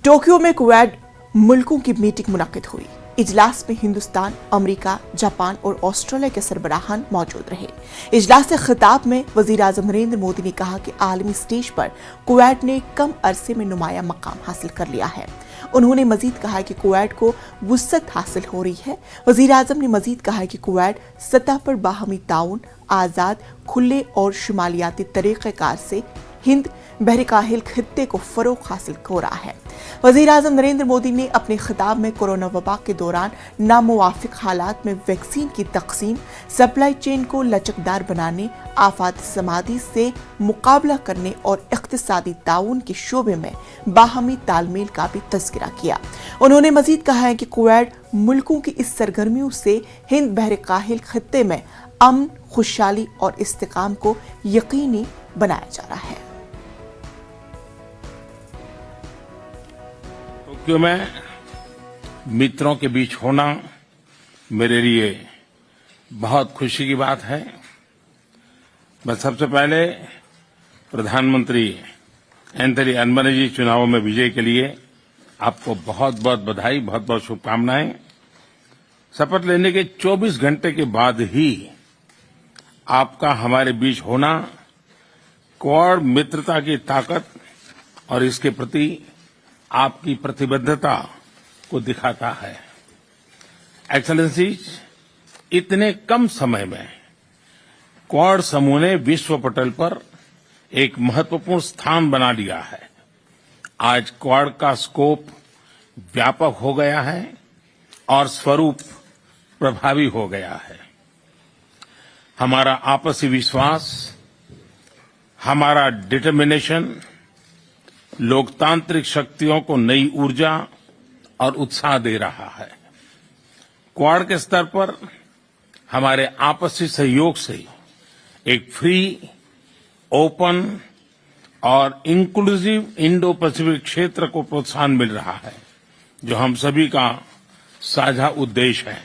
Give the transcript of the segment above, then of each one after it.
Tokyo में quad मुल्कों की मीटिंग मुनक्किद हुई। इजलास में हिंदुस्तान, अमेरिका, जापान और ऑस्ट्रेलिया के सरबराहान मौजूद रहे। इजलास से खिताब में वजीर आजम नरेंद्र मोदी ने कहा कि आलमी स्टेज पर क्वाड ने कम अरसे में नुमाया मकाम हासिल कर लिया है। उन्होंने मजीद कहा कि क्वाड को वुसअत हासिल हो रही है। वजीर आजम ने मजीद कहा कि क्वाड सतह पर बाहमी ताउन, आजाद, खुले और शुमालियाती तरीक़ेकार से हिंद बहरकाहिल खित्ते को फरोग हासिल हो रहा है। वजीर आजम नरेंद्र मोदी ने अपने खिताब में कोरोना वबा के दौरान नामुवाफिक हालात में वैक्सीन की तकसीम, सप्लाई चेन को लचकदार बनाने, आफात समादी से मुकाबला करने और इक्तिसादी ताउन के शोबे में बाहमी तालमेल का भी तज़किरा किया। उन्होंने मजीद कहा है कि क्वाड मुल्कों की इस सरगर्मियों से हिंद बहरकाहिल खित्ते में अमन, खुशहाली और इस्तेकाम को यकीनी बनाया जा रहा है। टोक्यो में मित्रों के बीच होना मेरे लिए बहुत खुशी की बात है। मैं सबसे पहले प्रधानमंत्री एंथनी अल्बनीज़ी चुनावों में विजय के लिए आपको बहुत बहुत बधाई, बहुत बहुत शुभकामनाएं। शपथ लेने के 24 घंटे के बाद ही आपका हमारे बीच होना क्वाड मित्रता की ताकत और इसके प्रति आपकी प्रतिबद्धता को दिखाता है। एक्सेलेंसीज, इतने कम समय में क्वाड समूह ने विश्व पटल पर एक महत्वपूर्ण स्थान बना लिया है। आज क्वाड का स्कोप व्यापक हो गया है और स्वरूप प्रभावी हो गया है। हमारा आपसी विश्वास, हमारा डिटर्मिनेशन लोकतांत्रिक शक्तियों को नई ऊर्जा और उत्साह दे रहा है। क्वाड के स्तर पर हमारे आपसी सहयोग से एक फ्री, ओपन और इंक्लूसिव इंडो पैसिफिक क्षेत्र को प्रोत्साहन मिल रहा है, जो हम सभी का साझा उद्देश्य है।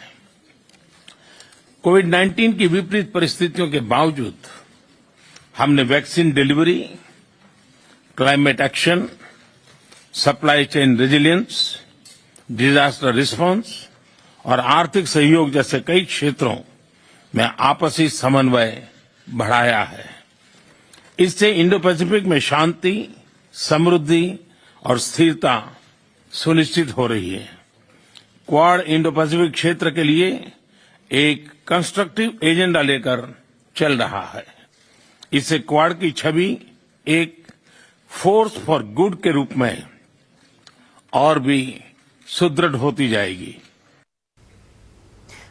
कोविड-19 की विपरीत परिस्थितियों के बावजूद हमने vaccine delivery, climate action, supply chain resilience, disaster response और आर्थिक सहयोग जैसे कई क्षेत्रों में आपसी समन्वय बढ़ाया है। इससे इंडो पैसिफिक में शांति, समृद्धि और स्थिरता सुनिश्चित हो रही है। क्वाड इंडो पैसिफिक क्षेत्र के लिए एक कंस्ट्रक्टिव एजेंडा लेकर चल रहा है। इससे क्वाड की छवि एक फोर्स फॉर गुड के रूप में और भी सुदृढ़ होती जाएगी।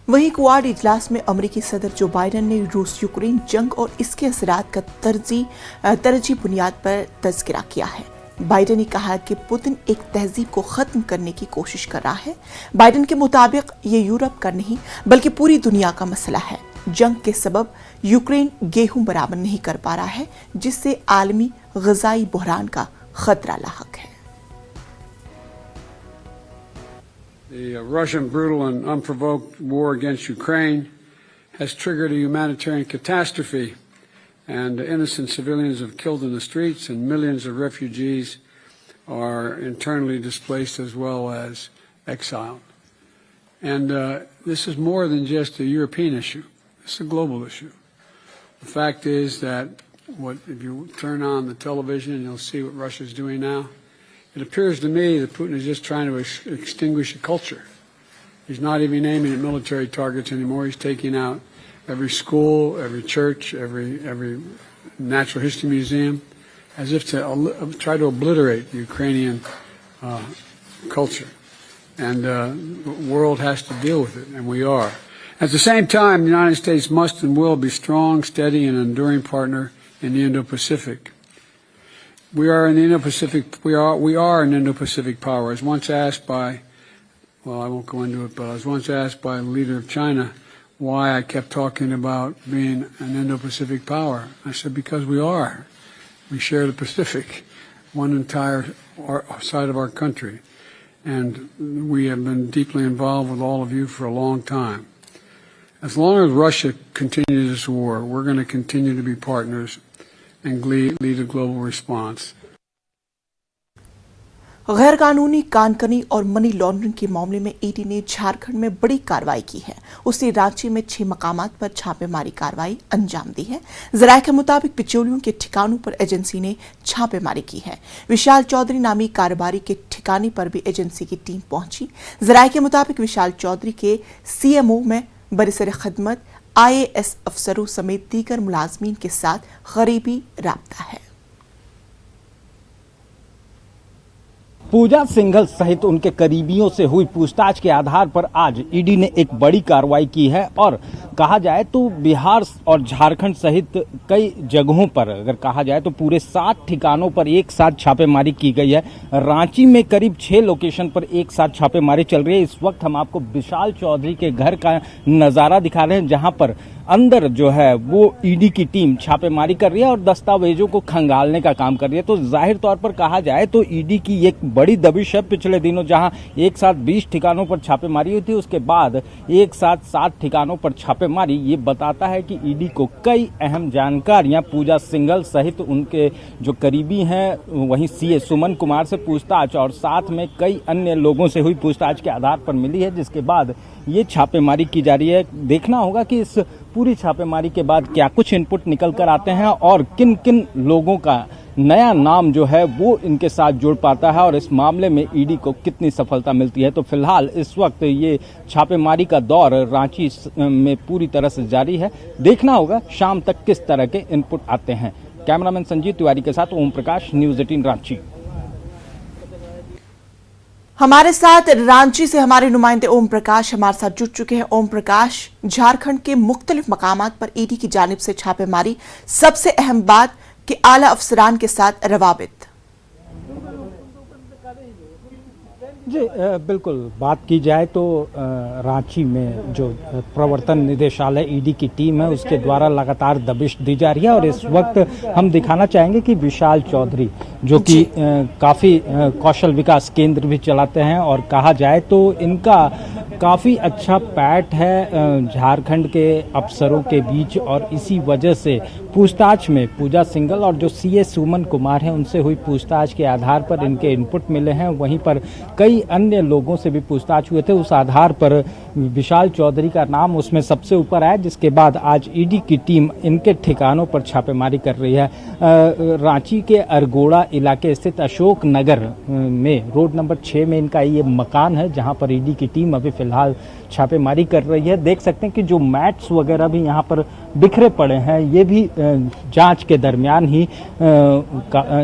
वहीं क्वाड इजलास में अमेरिकी सदर जो बाइडेन ने रूस यूक्रेन जंग और इसके असरात का तरजीह बुनियाद पर तज़किरा किया है। बाइडेन ने कहा कि पुतिन एक तहजीब को खत्म करने की कोशिश कर रहा है। बाइडेन के मुताबिक ये यूरोप का नहीं बल्कि पूरी दुनिया का मसला है। जंग के सबब यूक्रेन गेहूं बराबर नहीं कर पा रहा है, जिससे आलमी ग़िज़ाई बहरान का खतरा लाहक है। The Russian brutal and unprovoked war against Ukraine has triggered a humanitarian catastrophe, and innocent civilians have killed in the streets, and millions of refugees are internally displaced as well as exiled. And this is more than just a European issue. It's a global issue. The fact is that if you turn on the television and you'll see what Russia's doing now, it appears to me that Putin is just trying to extinguish a culture. He's not even aiming at military targets anymore. He's taking out every school, every church, every natural history museum, as if to try to obliterate the Ukrainian culture. And the world has to deal with it, and we are. At the same time, the United States must and will be strong, steady, and enduring partner in the Indo-Pacific. We are in the Indo-Pacific. We are an Indo-Pacific power. I was once asked by, well, I won't go into it, but I was once asked by the leader of China why I kept talking about being an Indo-Pacific power. I said, because we are. We share the Pacific, one entire side of our country. And we have been deeply involved with all of you for a long time. As long as Russia continues this war, we're going to continue to be partners and lead a global response. गैर कानूनी कानकनी और money laundering के मामले में ED ने झारखंड में बड़ी कार्रवाई की है। उसने रांची में 6 मकामात पर छापेमारी कार्रवाई अंजाम दी है। जराये के मुताबिक बिचौलियों के ठिकानों पर एजेंसी ने छापेमारी की है। विशाल चौधरी नामी कारोबारी के ठिकाने पर भी एजेंसी की टीम पहुंची। जराये के मुताबिक विशाल चौधरी के सीएमओ में बरिसर खिदमत IAS अफसरों समेत दीगर मुलाजमीन के साथ करीबी राब्ता है। पूजा सिंघल सहित उनके करीबियों से हुई पूछताछ के आधार पर आज ईडी ने एक बड़ी कार्रवाई की है और कहा जाए तो बिहार और झारखंड सहित कई जगहों पर अगर कहा जाए तो पूरे 7 ठिकानों पर एक साथ छापेमारी की गई है। रांची में करीब 6 लोकेशन पर एक साथ छापेमारी चल रही है। इस वक्त हम आपको विशाल चौधरी के घर का नजारा दिखा रहे हैं, जहां पर अंदर जो है वो ईडी की टीम छापेमारी कर रही है और दस्तावेजों को खंगालने का काम कर रही है। तो जाहिर तौर पर कहा जाए तो ईडी की एक बड़ी दबिश है पिछले दिनों, जहां एक साथ 20 ठिकानों पर छापेमारी हुई थी, उसके बाद एक साथ 7 ठिकानों पर छापेमारी। ये बताता है कि ईडी को कई अहम जानकारियां पूजा सिंघल सहित उनके जो करीबी हैं वहीं सीए सुमन कुमार से पूछताछ और साथ में कई अन्य लोगों से हुई पूछताछ के आधार पर मिली है, जिसके बाद ये छापेमारी की जा रही है। देखना होगा कि इस पूरी छापेमारी के बाद क्या कुछ इनपुट निकल कर आते हैं और किन किन लोगों का नया नाम जो है वो इनके साथ जुड़ पाता है और इस मामले में ईडी को कितनी सफलता मिलती है। तो फिलहाल इस वक्त ये छापेमारी का दौर रांची में पूरी तरह से जारी है। देखना होगा शाम तक किस तरह के इनपुट आते हैं। कैमरामैन संजीव तिवारी के साथ ओम प्रकाश, न्यूज़ 18 रांची। हमारे साथ रांची से हमारे नुमाइंदे ओम प्रकाश हमारे साथ जुड़ चुके हैं। ओम प्रकाश, झारखंड के मुख्तलिफ मकामात पर ईडी की जानिब से छापेमारी, सबसे अहम बात कि आला अफसरान के साथ रवाबित। जी बिल्कुल, बात की जाए तो रांची में जो प्रवर्तन निदेशालय ईडी की टीम है उसके द्वारा लगातार दबिश दी जा रही है और इस वक्त हम दिखाना चाहेंगे कि विशाल चौधरी जो कि काफ़ी कौशल विकास केंद्र भी चलाते हैं और कहा जाए तो इनका काफ़ी अच्छा पैठ है झारखंड के अफसरों के बीच और इसी वजह से पूछताछ में पूजा सिंघल और जो सीए सुमन कुमार हैं उनसे हुई पूछताछ के आधार पर इनके इनपुट मिले हैं। वहीं पर कई अन्य लोगों से भी पूछताछ हुए थे, उस आधार पर विशाल चौधरी का नाम उसमें सबसे ऊपर आया, जिसके बाद आज ईडी की टीम इनके ठिकानों पर छापेमारी कर रही है। रांची के अरगोड़ा इलाके स्थित अशोक नगर में रोड नंबर 6 में इनका ये मकान है, जहां पर ईडी की टीम अभी फिलहाल छापेमारी कर रही है। देख सकते हैं कि जो मैट्स वगैरह भी यहाँ पर बिखरे पड़े हैं ये भी जांच के दरमियान ही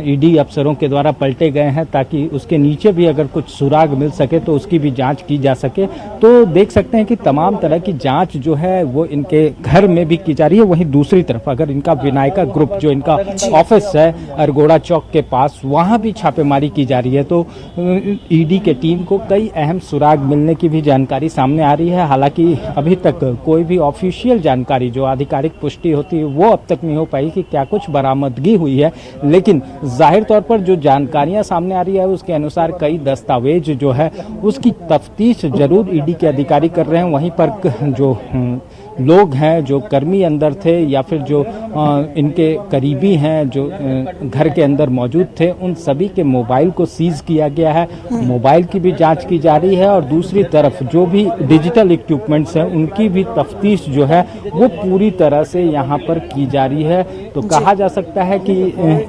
ईडी अफसरों के द्वारा पलटे गए हैं, ताकि उसके नीचे भी अगर कुछ सुराग मिल सके तो उसकी भी जांच की जा सके। तो देख सकते हैं कि तमाम तरह की जांच जो है वो इनके घर में भी की जा रही है। वहीं दूसरी तरफ अगर इनका विनायका ग्रुप जो इनका ऑफिस है अरगोड़ा चौक के पास, वहां भी छापेमारी की जा रही है। तो ईडी के टीम को कई अहम सुराग मिलने की भी जानकारी सामने आ रही है। हालांकि अभी तक कोई भी ऑफिशियल जानकारी जो आधिकारिक पुष्टि होती है वो अब तक नहीं हो पाई कि क्या कुछ बरामदगी हुई है, लेकिन जाहिर तौर पर जो जानकारियां सामने आ रही है उसके अनुसार कई दस्तावेज जो है उसकी तफ्तीश जरूर ईडी के अधिकारी कर रहे हैं। वहीं पर जो लोग हैं, जो कर्मी अंदर थे या फिर जो इनके करीबी हैं जो घर के अंदर मौजूद थे, उन सभी के मोबाइल को सीज किया गया है। मोबाइल की भी जांच की जा रही है और दूसरी तरफ जो भी डिजिटल इक्विपमेंट्स हैं उनकी भी तफ्तीश जो है वो पूरी तरह से यहाँ पर की जा रही है। तो कहा जा सकता है कि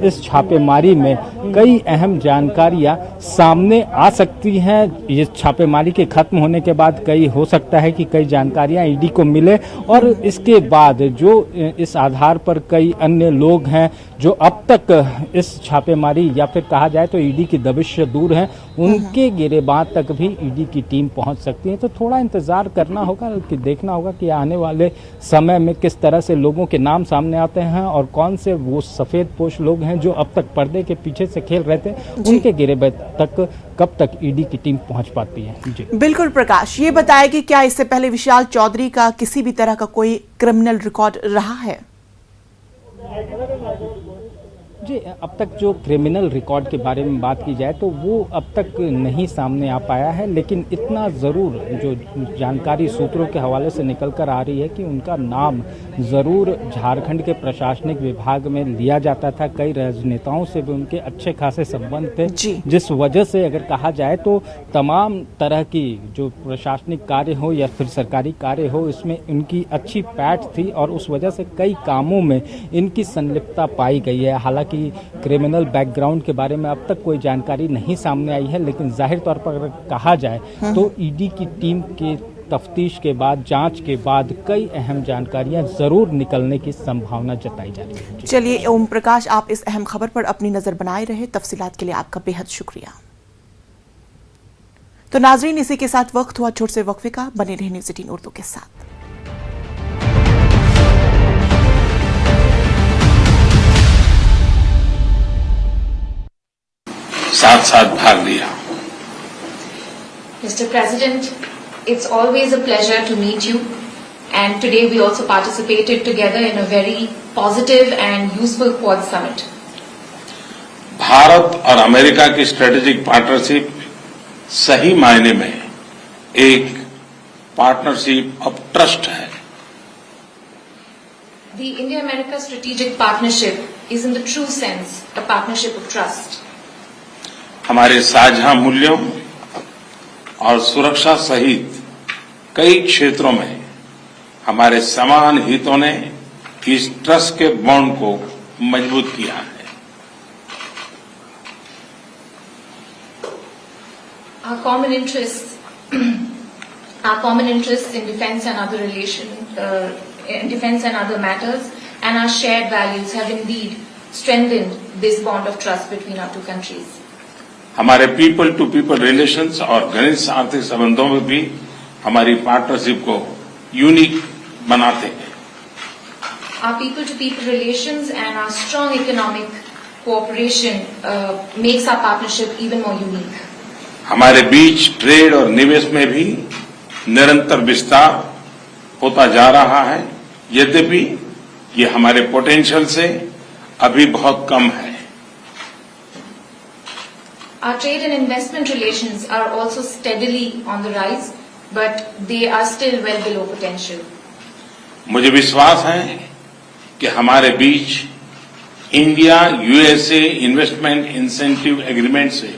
इस छापेमारी में कई अहम जानकारियां सामने आ सकती हैं। ये छापेमारी के खत्म होने के बाद कई हो सकता है कि कई जानकारियां ईडी को मिले और इसके बाद जो इस आधार पर कई अन्य लोग हैं जो अब तक इस छापेमारी या फिर कहा जाए तो ईडी की दबिश से दूर हैं, उनके गिरेबान तक भी ईडी की टीम पहुंच सकती है। तो थोड़ा इंतजार करना होगा कि देखना होगा कि आने वाले समय में किस तरह से लोगों के नाम सामने आते हैं और कौन से वो सफेद पोश लोग हैं जो अब तक पर्दे के पीछे से खेल रहे थे, उनके गिरेबान तक कब तक ईडी की टीम पहुंच पाती है। जी बिल्कुल प्रकाश, ये बताया कि क्या इससे पहले विशाल चौधरी का किसी भी तरह का कोई क्रिमिनल रिकॉर्ड रहा है? जी, अब तक जो क्रिमिनल रिकॉर्ड के बारे में बात की जाए तो वो अब तक नहीं सामने आ पाया है, लेकिन इतना ज़रूर जो जानकारी सूत्रों के हवाले से निकल कर आ रही है कि उनका नाम ज़रूर झारखंड के प्रशासनिक विभाग में लिया जाता था। कई राजनेताओं से भी उनके अच्छे खासे संबंध थे, जिस वजह से अगर कहा जाए तो तमाम तरह की जो प्रशासनिक कार्य हो या फिर सरकारी कार्य हो, इसमें इनकी अच्छी पैठ थी और उस वजह से कई कामों में इनकी संलिप्तता पाई गई है। हालांकि क्रिमिनल बैकग्राउंड के बारे में अब तक कोई जानकारी नहीं सामने आई है, लेकिन जाहिर तौर पर अगर कहा जाए तो ईडी की टीम के तफ्तीश के बाद, जांच के बाद कई अहम जानकारियां जरूर निकलने की संभावना जताई जा रही है। चलिए ओम प्रकाश, आप इस अहम खबर पर अपनी नजर बनाए रहे, तफसीलात के लिए आपका बेहद शुक्रिया। तो नाजरीन, इसी के साथ वक्त हुआ छोटे से वक्फे का। बने रहे न्यूज़ 18 उर्दू के साथ। साथ साथ भाग लिया। Mr. President, it's always a pleasure to meet you, and today we also participated together in a very positive and useful Quad Summit. Bharat और अमेरिका की स्ट्रेटेजिक पार्टनरशिप सही मायने में एक पार्टनरशिप ऑफ ट्रस्ट है। The India-America strategic partnership is in the true sense a partnership of trust. हमारे साझा मूल्यों और सुरक्षा सहित कई क्षेत्रों में हमारे समान हितों ने इस ट्रस्ट के बॉन्ड को मजबूत किया है। Our common interests in defense and other defense and other matters, and our shared values have indeed strengthened this bond of trust between our two countries. हमारे पीपल टू पीपल रिलेशंस और घनिष्ठ आर्थिक संबंधों में भी हमारी पार्टनरशिप को unique बनाते हैं। Our people-to-people relations and our strong economic cooperation makes our partnership even more unique. हमारे बीच ट्रेड और निवेश में भी निरंतर विस्तार होता जा रहा है, यद्यपि ये हमारे पोटेंशियल से अभी बहुत कम है। Our trade and investment relations are also steadily on the rise, but they are still well below potential. मुझे विश्वास है कि हमारे बीच India USA investment incentive agreement से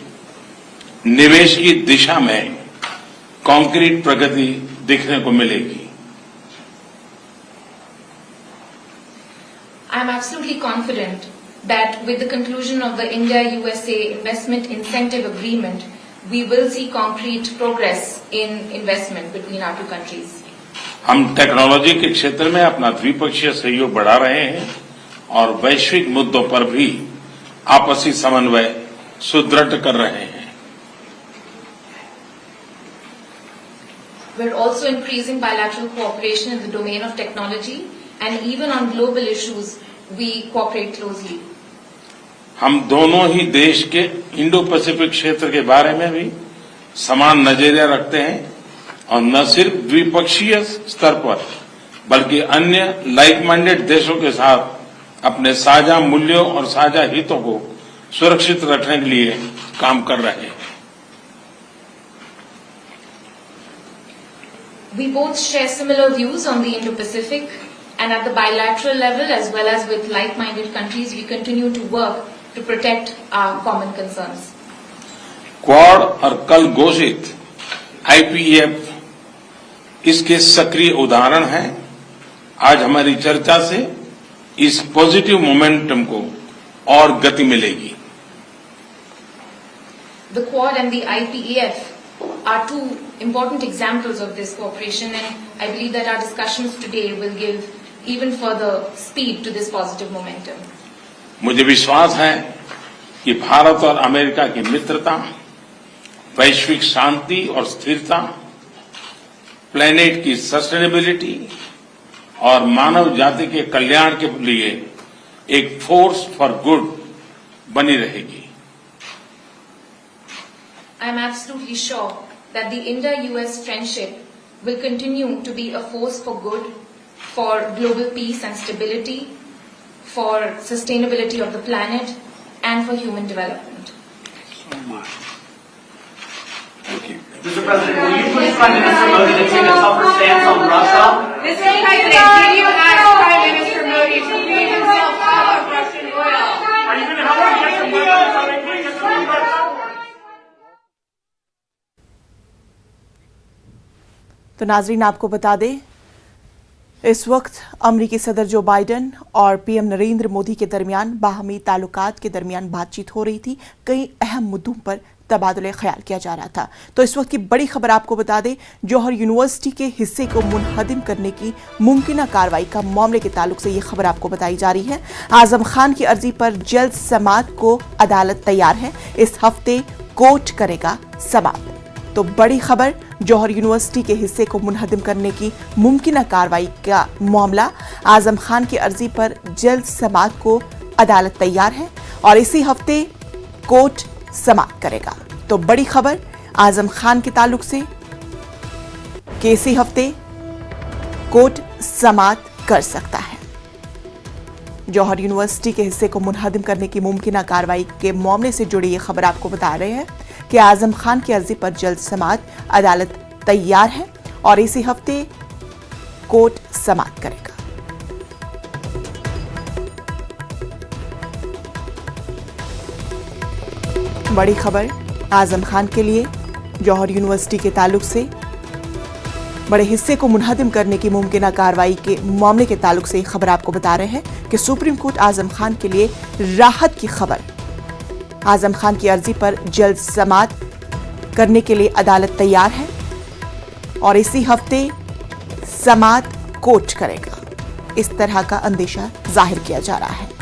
निवेश की दिशा में कॉन्क्रीट प्रगति देखने को मिलेगी। I am absolutely confident that with the conclusion of the India-USA Investment Incentive Agreement, we will see concrete progress in investment between our two countries. हम technology के क्षेत्र में अपना द्विपक्षीय सहयोग बढ़ा रहे हैं और वैश्विक मुद्दों पर भी आपसी समन्वय सुदृढ़ कर रहे हैं। We're also increasing bilateral cooperation in the domain of technology, and even on global issues, we cooperate closely. हम दोनों ही देश के इंडो पैसिफिक क्षेत्र के बारे में भी समान नजरिया रखते हैं और न सिर्फ द्विपक्षीय स्तर पर बल्कि अन्य लाइक माइंडेड देशों के साथ अपने साझा मूल्यों और साझा हितों को सुरक्षित रखने के लिए काम कर रहे हैं। We both share similar views on the Indo-Pacific, and at the bilateral level as well as with like-minded countries, we continue to work to protect our common concerns. Quad और कल घोषित आईपीएफ इसके सक्रिय उदाहरण हैं। आज हमारी चर्चा से इस पॉजिटिव मोमेंटम को और गति मिलेगी। The Quad and the IPEF are two important examples of this cooperation, and I believe that our discussions today will give even further speed to this positive momentum. मुझे विश्वास है कि भारत और अमेरिका की मित्रता, वैश्विक शांति और स्थिरता, प्लेनेट की सस्टेनेबिलिटी और मानव जाति के कल्याण के लिए एक फोर्स फॉर गुड बनी रहेगी। I am absolutely sure that the India-US friendship will continue to be a force for good, for global peace and stability, for sustainability of the planet and for human development. So much. Thank you. Mr. President, will you push Prime Minister Modi to take a tougher stance on Russia? Mr. President, can you ask Prime Minister Modi to free himself of Russian oil? Are you going to help us get some weapons so they can get some weapons? तो नाजरीन आपको बता दें, इस वक्त अमरीकी सदर Joe Biden और पीएम नरेंद्र मोदी के दरमियान बाहमी ताल्लुकात के दरमियान बातचीत हो रही थी। कई अहम मुद्दों पर तबादले ख्याल किया जा रहा था। तो इस वक्त की बड़ी खबर आपको बता दें, जौहर यूनिवर्सिटी के हिस्से को मुनहदिम करने की मुमकिन कार्रवाई का मामले के ताल्लुक से ये खबर आपको बताई जा रही है। आजम खान की अर्जी पर जल्द समाअत को अदालत तैयार है। इस हफ्ते कोर्ट करेगा समाअत। तो बड़ी खबर, जौहर यूनिवर्सिटी के हिस्से को मुनहदिम करने की मुमकिन कार्रवाई का मामला, आजम खान की अर्जी पर जल्द समाअत को अदालत तैयार है और इसी हफ्ते कोर्ट समाअत करेगा। तो बड़ी खबर आजम खान के ताल्लुक से कि इसी हफ्ते कोर्ट समाअत कर सकता है। जौहर यूनिवर्सिटी के हिस्से को मुनहदिम करने की मुमकिन कार्रवाई के मामले से जुड़ी ये खबर आपको बता रहे हैं कि आजम खान की अर्जी पर जल्द समाअत अदालत तैयार है और इसी हफ्ते कोर्ट समाअत करेगा। बड़ी खबर आजम खान के लिए, जौहर यूनिवर्सिटी के ताल्लुक से बड़े हिस्से को मुनहदिम करने की मुमकिन कार्रवाई के मामले के ताल्लुक से खबर आपको बता रहे हैं कि सुप्रीम कोर्ट आजम खान के लिए राहत की खबर। आजम खान की अर्जी पर जल्द समाअत करने के लिए अदालत तैयार है और इसी हफ्ते समाअत कोर्ट करेगा। इस तरह का अंदेशा जाहिर किया जा रहा है।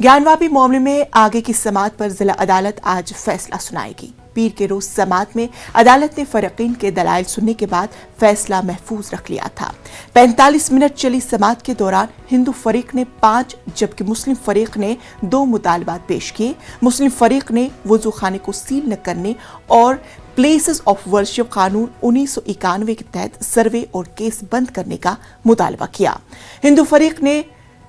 ज्ञानवापी मामले में आगे की समाअत पर जिला अदालत आज फैसला सुनाएगी। पीर के रोज समाअत में अदालत ने फरीकीन के दलाइल सुनने के बाद फैसला महफूज रख लिया था। 45 मिनट चली समाअत के दौरान हिंदू फरीक ने 5 जबकि मुस्लिम फरीक ने 2 मुतालबात पेश किए। मुस्लिम फरीक ने वजू खाने को सील न करने और प्लेसेस ऑफ वर्शिप कानून 1991 के तहत सर्वे और केस बंद करने का मुतालबा किया। हिंदू फरीक ने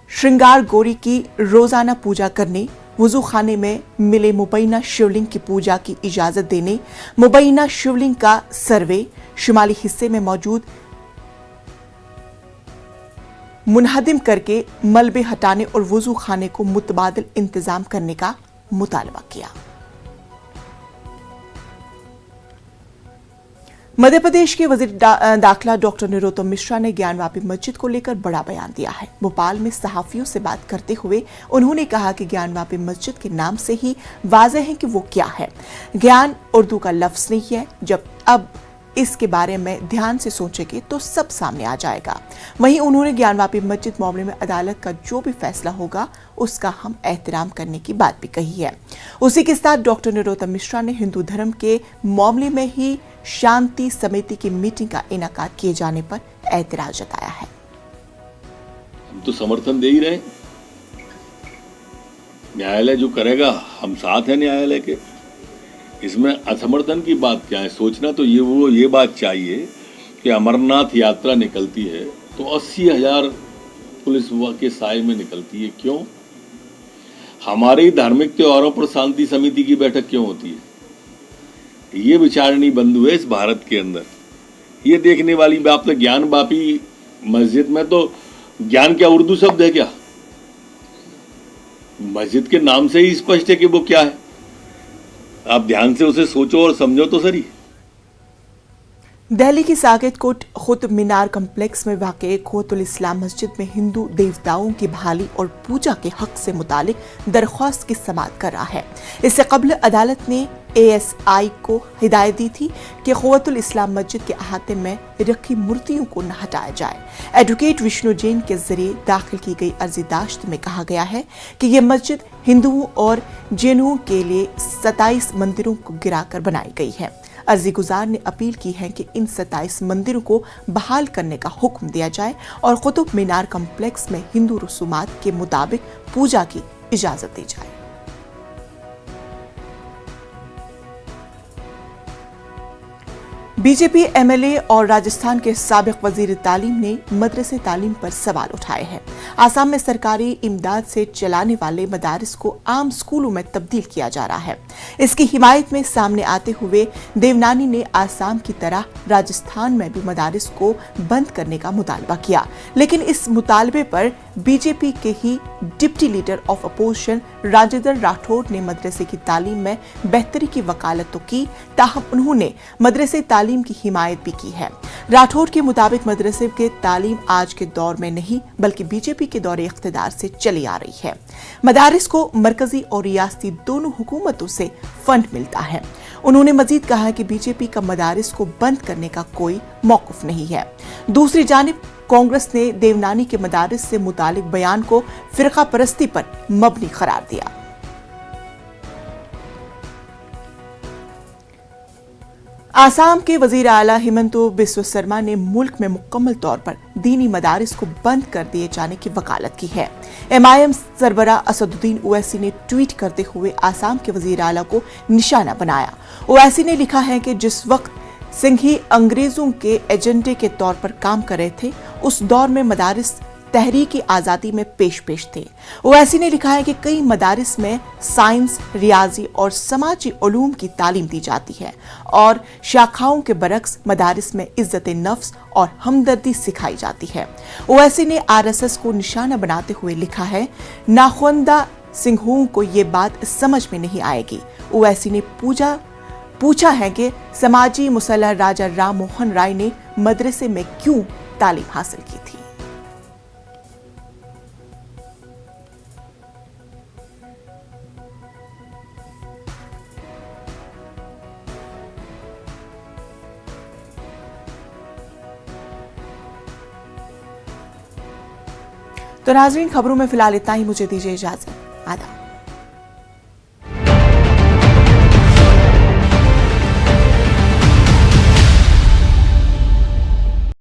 श्रृंगार गौरी की रोजाना पूजा करने, वुजू खाने में मिले मुबैना शिवलिंग की पूजा की इजाजत देने, मुबैना शिवलिंग का सर्वे, शुमाली हिस्से में मौजूद मुनहदिम करके मलबे हटाने और वुजू खाने को मुतबादिल इंतजाम करने का मुतालबा किया। मध्य प्रदेश के वजीर दाखिला डॉक्टर नरोत्तम मिश्रा ने ज्ञानवापी मस्जिद को लेकर बड़ा बयान दिया है। भोपाल में सहाफियों से बात करते हुए उन्होंने कहा कि ज्ञानवापी मस्जिद के नाम से ही वाज़ेह है कि वो क्या है। ज्ञान उर्दू का लफ्ज नहीं है। जब अब इसके बारे में ध्यान से सोचेंगे तो सब सामने आ जाएगा। वहीं उन्होंने ज्ञानवापी मस्जिद मामले में अदालत का जो भी फैसला होगा उसका हम एहतराम करने की बात भी कही है। उसी के साथ डॉक्टर नरोत्तम मिश्रा ने हिंदू धर्म के मामले में ही शांति समिति की मीटिंग का इनेकाद किए जाने पर एतराज जताया है। हम तो समर्थन दे ही रहे, न्यायालय जो करेगा हम साथ हैं न्यायालय के। इसमें असमर्थन की बात क्या है? सोचना तो ये बात चाहिए कि अमरनाथ यात्रा निकलती है तो 80,000 पुलिस के साए में निकलती है। क्यों? हमारे धार्मिक त्योहारों पर शांति समिति की बैठक क्यों होती है? ये विचार नहीं बंद हुए इस भारत के अंदर। ये देखने वाली बात है। ज्ञान वापी मस्जिद में तो ज्ञान क्या उर्दू शब्द है क्या? मस्जिद के नाम से ही स्पष्ट है कि वो क्या है। आप ध्यान से उसे सोचो और समझो तो सही। दिल्ली की साकेत कोट कुतुब मीनार कम्प्लेक्स में वाक़ क़ुव्वतुल इस्लाम मस्जिद में हिंदू देवताओं की बहाली और पूजा के हक से मुतालिक दरख्वास्त की समाअत कर रहा है। इससे कबल अदालत ने ASI को हिदायत दी थी कि क़ुव्वतुल इस्लाम मस्जिद के अहाते में रखी मूर्तियों को न हटाया जाए। एडवोकेट विष्णु जैन के जरिए दाखिल की गई अर्जी-दाश्त में कहा गया है कि यह मस्जिद हिंदुओं और जैनियों के लिए 27 मंदिरों को गिराकर बनाई गई है। अर्जी गुजार ने अपील की है कि इन 27 मंदिरों को बहाल करने का हुक्म दिया जाए और कुतुब मीनार कम्प्लेक्स में हिंदू रसूमात के मुताबिक पूजा की इजाजत दी जाए। बीजेपी एमएलए और राजस्थान के साबिक वजीर तालीम ने मदरसे तालीम पर सवाल उठाए हैं। आसाम में सरकारी इमदाद से चलाने वाले मदारिस को आम स्कूलों में तब्दील किया जा रहा है। इसकी हिमायत में सामने आते हुए देवनानी ने आसाम की तरह राजस्थान में भी मदारिस को बंद करने का मुतालबा किया, लेकिन इस मुतालबे पर बीजेपी के ही deputy leader of opposition Rajendra Rathore ने मदरसे की तालीम में बेहतरी की वकालत तो की, ताहम उन्होंने मदरसे तालीम की हिमायत भी की है। राठौड़ के मुताबिक मदरसे के तालीम आज के दौर में नहीं बल्कि बीजेपी के दौरे इख्तिदार से चली आ रही है। मदारिस को मरकजी और रियासती दोनों हुकूमतों से फंड मिलता है। उन्होंने मजीद कहा कि बीजेपी का मदारिस को बंद करने का कोई मौक़िफ नहीं है। दूसरी जानिब कांग्रेस ने देवनानी के मदारिस से मुतालिक बयान को फिरका परस्ती पर मबनी करार दिया। आसाम के वजीर आला हिमंत बिस्व शर्मा ने मुल्क में मुकम्मल तौर पर दीनी मदारिस को बंद कर दिए जाने की वकालत की है। एमआईएम सरबरा असदुद्दीन ओवैसी ने ट्वीट करते हुए आसाम के वजीर आला को निशाना बनाया। ओवैसी ने लिखा है कि जिस वक्त सिंघी अंग्रेजों के एजेंडे के तौर पर काम कर रहे थे, उस दौर में मदारिस तहरीकी आज़ादी में पेश थे। ओवैसी ने लिखा है कि कई मदारिस में साइंस, रियाजी और समाजी उलूम की तालीम दी जाती है और शाखाओं के बरक्स मदारिस में इज्जत नफ्स और हमदर्दी सिखाई जाती है। ओवैसी ने आरएसएस को निशाना बनाते हुए लिखा है, नाखुंदा सिंघुओं को ये बात समझ में नहीं आएगी। ओवैसी ने पूछा है कि समाजी मुसल्लह राजा राम मोहन राय ने मदरसे में क्यों तालीम हासिल की थी। तो नाज़रीन, खबरों में फिलहाल इतना ही। मुझे दीजिए इजाजत। आदाब।